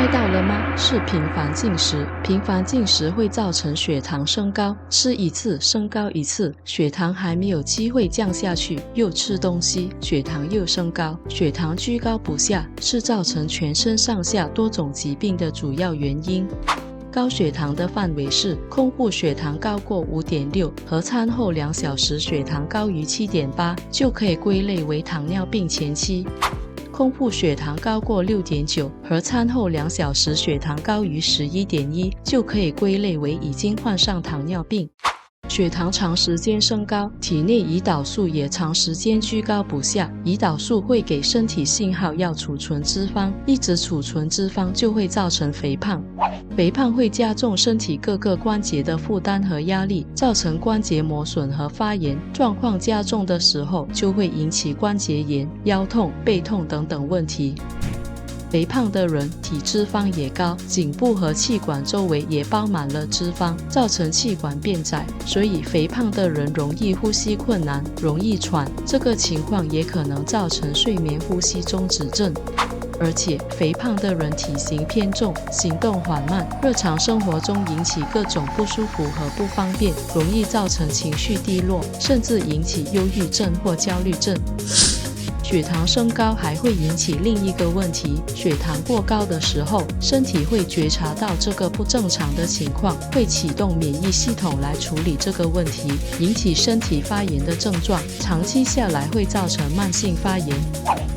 猜到了吗？是频繁进食。频繁进食会造成血糖升高，吃一次升高一次，血糖还没有机会降下去，又吃东西，血糖又升高。血糖居高不下，是造成全身上下多种疾病的主要原因。高血糖的范围是空腹血糖高过 5.6 和餐后2小时血糖高于 7.8 就可以归类为糖尿病前期。空腹血糖高过 6.9 和餐后2小时血糖高于 11.1 就可以归类为已经患上糖尿病。血糖长时间升高，体内胰岛素也长时间居高不下，胰岛素会给身体信号要储存脂肪，一直储存脂肪就会造成肥胖。肥胖会加重身体各个关节的负担和压力，造成关节磨损和发炎，状况加重的时候就会引起关节炎、腰痛、背痛等等问题。肥胖的人体脂肪也高，颈部和气管周围也包满了脂肪，造成气管变窄，所以肥胖的人容易呼吸困难，容易喘，这个情况也可能造成睡眠呼吸中止症。而且肥胖的人体型偏重，行动缓慢，日常生活中引起各种不舒服和不方便，容易造成情绪低落，甚至引起忧郁症或焦虑症。血糖升高还会引起另一个问题，血糖过高的时候，身体会觉察到这个不正常的情况，会启动免疫系统来处理这个问题，引起身体发炎的症状，长期下来会造成慢性发炎。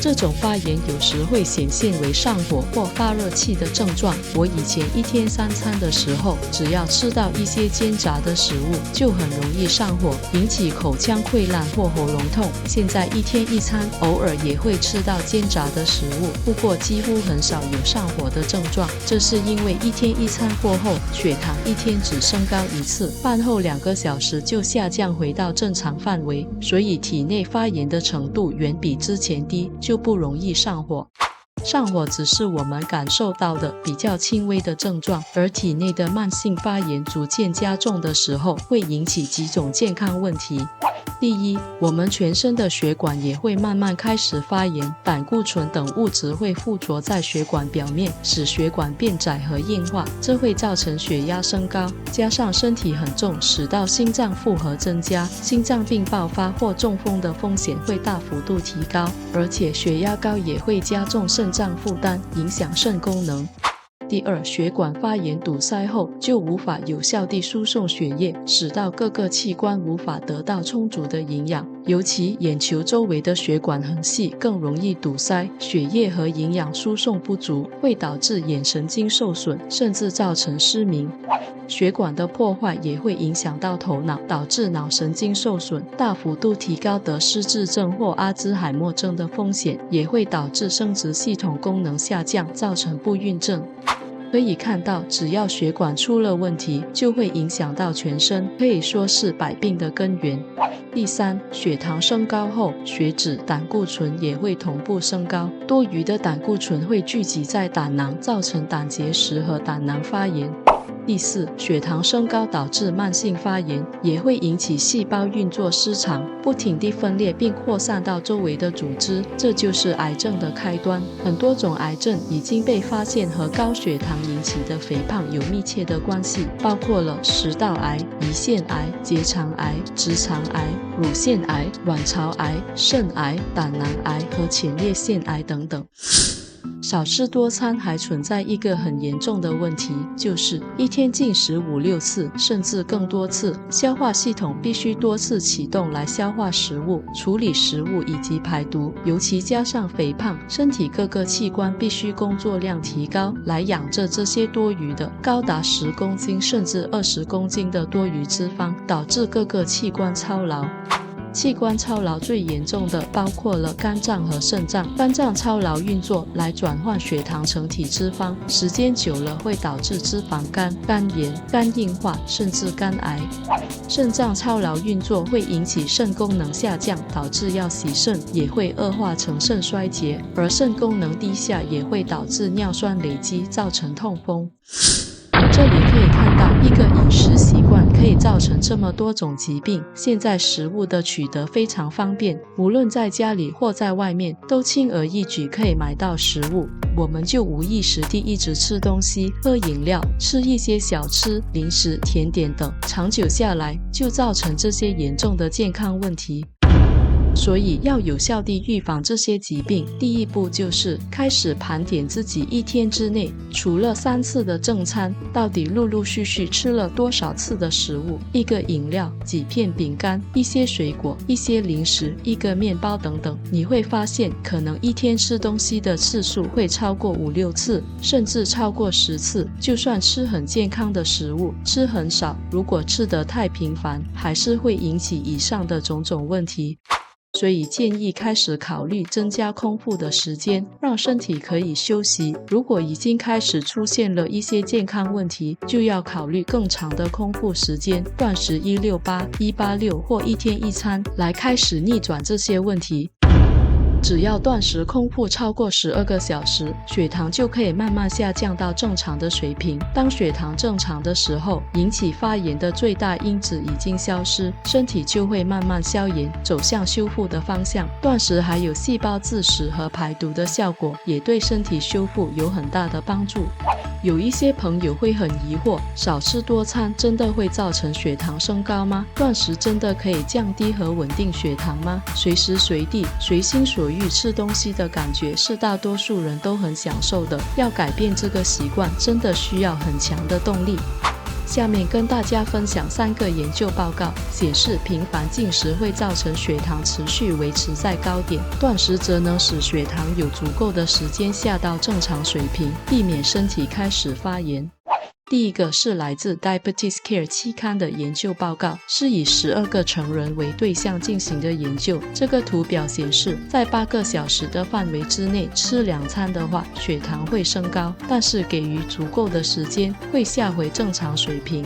这种发炎有时会显现为上火或发热气的症状。我以前1天3餐的时候，只要吃到一些煎炸的食物，就很容易上火，引起口腔溃烂或喉咙痛。现在1天1餐，偶尔也会吃到煎炸的食物，不过几乎很少有上火的症状。这是因为1天1餐过后，血糖1天只升高1次，饭后2个小时就下降回到正常范围，所以体内发炎的程度远比之前低，就不容易上火。上火只是我们感受到的比较轻微的症状，而体内的慢性发炎逐渐加重的时候，会引起几种健康问题。第一，我们全身的血管也会慢慢开始发炎，胆固醇等物质会附着在血管表面，使血管变窄和硬化，这会造成血压升高，加上身体很重，使到心脏负荷增加，心脏病爆发或中风的风险会大幅度提高，而且血压高也会加重肾脏负担，影响肾功能。第二，血管发炎堵塞后就无法有效地输送血液，使到各个器官无法得到充足的营养，尤其眼球周围的血管很细，更容易堵塞，血液和营养输送不足，会导致眼神经受损，甚至造成失明。血管的破坏也会影响到头脑，导致脑神经受损，大幅度提高得失智症或阿兹海默症的风险，也会导致生殖系统功能下降，造成不孕症。可以看到，只要血管出了问题，就会影响到全身，可以说是百病的根源。第三，血糖升高后，血脂、胆固醇也会同步升高，多余的胆固醇会聚集在胆囊，造成胆结石和胆囊发炎。第四，血糖升高导致慢性发炎，也会引起细胞运作失常，不停地分裂并扩散到周围的组织，这就是癌症的开端。很多种癌症已经被发现和高血糖引起的肥胖有密切的关系，包括了食道癌、胰腺癌、结肠癌、直肠癌、乳腺癌、卵巢癌、肾癌、胆囊癌和前列腺癌等等。少吃多餐还存在一个很严重的问题，就是1天进食5-6次，甚至更多次，消化系统必须多次启动来消化食物、处理食物以及排毒，尤其加上肥胖，身体各个器官必须工作量提高，来养着这些多余的高达10公斤甚至20公斤的多余脂肪，导致各个器官操劳。器官操劳最严重的包括了肝脏和肾脏。肝脏操劳运作来转换血糖成体脂肪，时间久了会导致脂肪肝、肝炎、肝硬化，甚至肝癌。肾脏操劳运作会引起肾功能下降，导致要洗肾，也会恶化成肾衰竭，而肾功能低下也会导致尿酸累积，造成痛风。这里可以看到一个饮食习惯可以造成这么多种疾病。现在食物的取得非常方便，无论在家里或在外面，都轻而易举可以买到食物。我们就无意识地一直吃东西、喝饮料、吃一些小吃、零食、甜点等，长久下来就造成这些严重的健康问题。所以要有效地预防这些疾病，第一步就是开始盘点自己一天之内除了3次的正餐，到底陆陆续续吃了多少次的食物，一个饮料、几片饼干、一些水果、一些零食、一个面包等等。你会发现可能一天吃东西的次数会超过5、6次，甚至超过10次。就算吃很健康的食物，吃很少，如果吃得太频繁，还是会引起以上的种种问题。所以建议开始考虑增加空腹的时间，让身体可以休息。如果已经开始出现了一些健康问题，就要考虑更长的空腹时间，断食168、186或一天一餐，来开始逆转这些问题。只要断食空腹超过12个小时，血糖就可以慢慢下降到正常的水平。当血糖正常的时候，引起发炎的最大因子已经消失，身体就会慢慢消炎，走向修复的方向。断食还有细胞自食和排毒的效果，也对身体修复有很大的帮助。有一些朋友会很疑惑，少吃多餐真的会造成血糖升高吗？断食真的可以降低和稳定血糖吗？随时随地随心所欲吃东西的感觉是大多数人都很享受的，要改变这个习惯真的需要很强的动力。下面跟大家分享3个研究报告，显示频繁进食会造成血糖持续维持在高点，断食则能使血糖有足够的时间下到正常水平，避免身体开始发炎。第一个是来自 Diabetes Care 期刊的研究报告，是以12个成人为对象进行的研究。这个图表显示，在8个小时的范围之内吃2餐的话，血糖会升高，但是给予足够的时间会下回正常水平。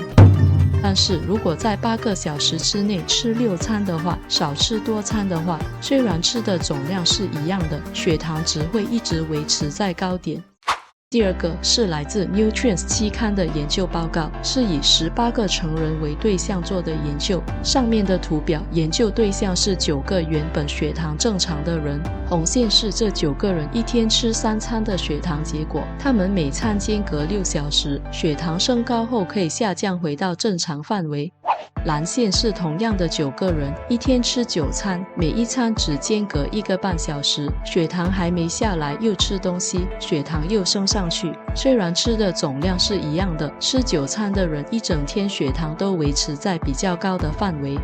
但是如果在8个小时之内吃6餐的话，少吃多餐的话，虽然吃的总量是一样的，血糖值会一直维持在高点。第二个是来自 Nutrients 期刊的研究报告，是以18个成人为对象做的研究。上面的图表，研究对象是9个原本血糖正常的人，红线是这9个人一天吃3餐的血糖结果。他们每餐间隔6小时，血糖升高后可以下降回到正常范围。蓝线是同样的9个人，一天吃9餐，每一餐只间隔1个半小时，血糖还没下来又吃东西，血糖又升上去。虽然吃的总量是一样的，吃9餐的人一整天血糖都维持在比较高的范围。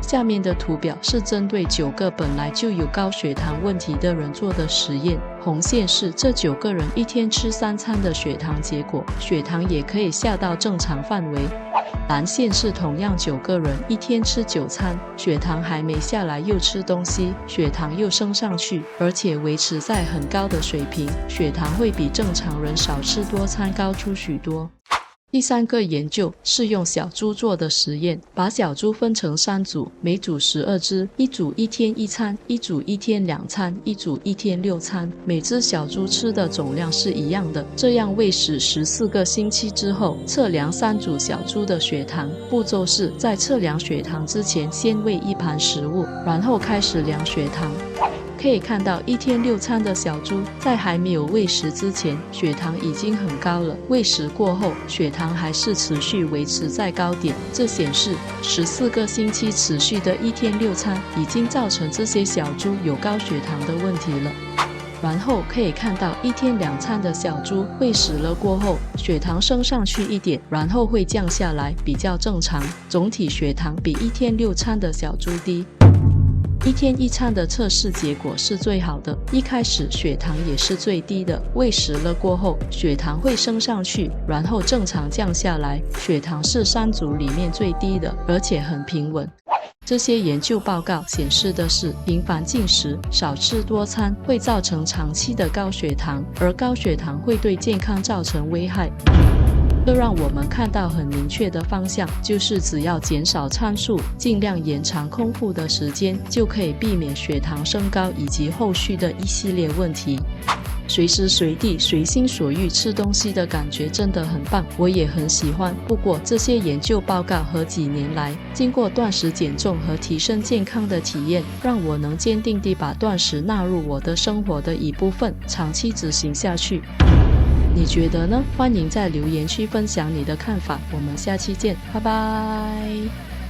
下面的图表是针对9个本来就有高血糖问题的人做的实验，红线是这9个人一天吃3餐的血糖结果，血糖也可以下到正常范围。蓝线是同样9个人一天吃9餐，血糖还没下来又吃东西，血糖又升上去，而且维持在很高的水平，血糖会比正常人少吃多餐高出许多。第3个研究是用小猪做的实验，把小猪分成3组，每组12只，一组一天1餐，一组一天2餐，一组一天6餐，每只小猪吃的总量是一样的。这样喂食14个星期之后，测量3组小猪的血糖。步骤是在测量血糖之前，先喂一盘食物，然后开始量血糖。可以看到一天6餐的小猪在还没有喂食之前，血糖已经很高了，喂食过后血糖还是持续维持在高点，这显示14个星期持续的一天6餐已经造成这些小猪有高血糖的问题了。然后可以看到一天2餐的小猪喂食了过后，血糖升上去一点，然后会降下来，比较正常，总体血糖比一天6餐的小猪低。一天1餐的测试结果是最好的，一开始血糖也是最低的，喂食了过后血糖会升上去，然后正常降下来，血糖是3组里面最低的，而且很平稳。这些研究报告显示的是，频繁进食、少吃多餐会造成长期的高血糖，而高血糖会对健康造成危害。这让我们看到很明确的方向，就是只要减少餐数，尽量延长空腹的时间，就可以避免血糖升高以及后续的一系列问题。随时随地随心所欲吃东西的感觉真的很棒，我也很喜欢。不过这些研究报告和几年来经过断食减重和提升健康的体验，让我能坚定地把断食纳入我的生活的一部分，长期执行下去。你觉得呢？欢迎在留言区分享你的看法，我们下期见，拜拜。